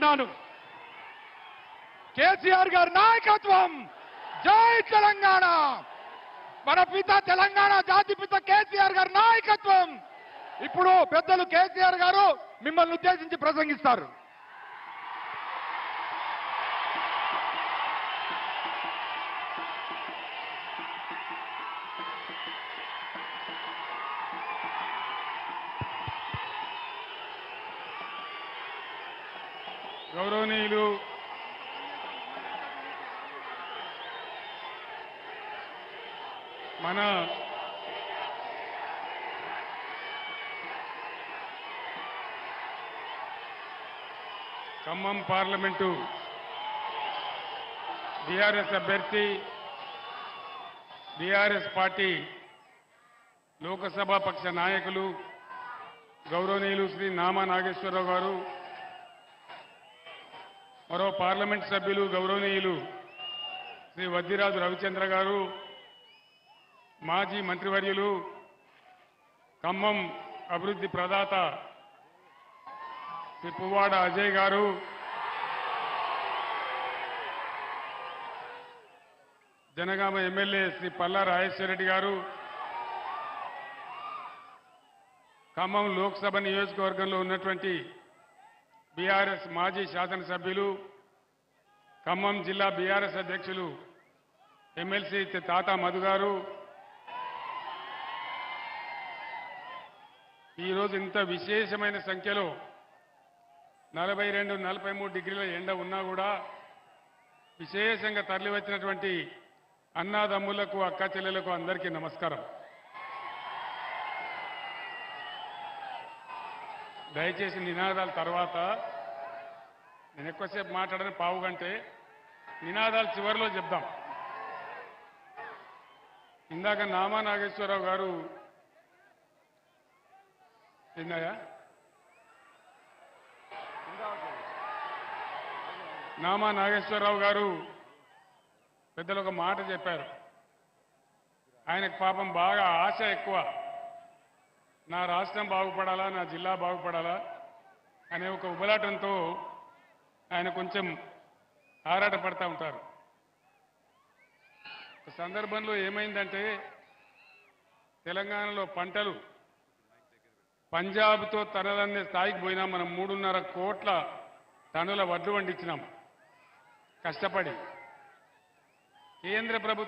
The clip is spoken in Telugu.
చెప్తున్నాను. కేసీఆర్ గారి నాయకత్వం, జై తెలంగాణ. మన పిత తెలంగాణ జాతి పిత కేసీఆర్ గారి నాయకత్వం. ఇప్పుడు పెద్దలు కేసీఆర్ గారు మిమ్మల్ని ఉద్దేశించి ప్రసంగిస్తారు. గౌరవనీయులు మన ఖమ్మం పార్లమెంటు బీఆర్ఎస్ అభ్యర్థి, బీఆర్ఎస్ పార్టీ లోకసభ పక్ష నాయకులు గౌరవనీయులు శ్రీ నామా నాగేశ్వరరావు గారు, మరో పార్లమెంట్ సభ్యులు గౌరవనీయులు శ్రీ వద్దిరాజు రవిచంద్ర గారు, మాజీ మంత్రివర్యులు ఖమ్మం అభివృద్ధి ప్రదాత శ్రీ పువ్వాడ అజయ్ గారు, జనగామ ఎమ్మెల్యే శ్రీ పల్లా రాజేశ్వర రెడ్డి గారు, ఖమ్మం లోక్సభ నియోజకవర్గంలో ఉన్నటువంటి బీఆర్ఎస్ మాజీ శాసనసభ్యులు, ఖమ్మం జిల్లా బీఆర్ఎస్ అధ్యక్షులు ఎమ్మెల్సీ తాతా మధు గారు, ఈరోజు ఇంత విశేషమైన సంఖ్యలో 42-43 డిగ్రీల ఎండ ఉన్నా కూడా విశేషంగా తరలివచ్చినటువంటి అన్నాదమ్ములకు, అక్క చెల్లెలకు అందరికీ నమస్కారం. దయచేసి నినాదాల తర్వాత, నేను ఎక్కువసేపు మాట్లాడని పావు గంటే, నినాదాలు చివరిలో చెప్దాం. ఇందాక నామా నాగేశ్వరరావు గారు ఏందయ్యా నామా నాగేశ్వరరావు గారు పెద్దలు ఒక మాట చెప్పారు. ఆయనకు పాపం బాగా ఆశ ఎక్కువ. నా రాష్ట్రం బాగుపడాలా, నా జిల్లా బాగుపడాలా అనే ఒక ఉబలాటంతో ఆయన కొంచెం ఆరాటపడతా ఉంటారు. ఒక సందర్భంలో ఏమైందంటే, తెలంగాణలో పంటలు పంజాబ్తో తనదన్నే స్థాయికి పోయినా మనం 3.5 కోట్ల టన్నుల వడ్లు పండించినాం కష్టపడి. కేంద్ర ప్రభుత్వం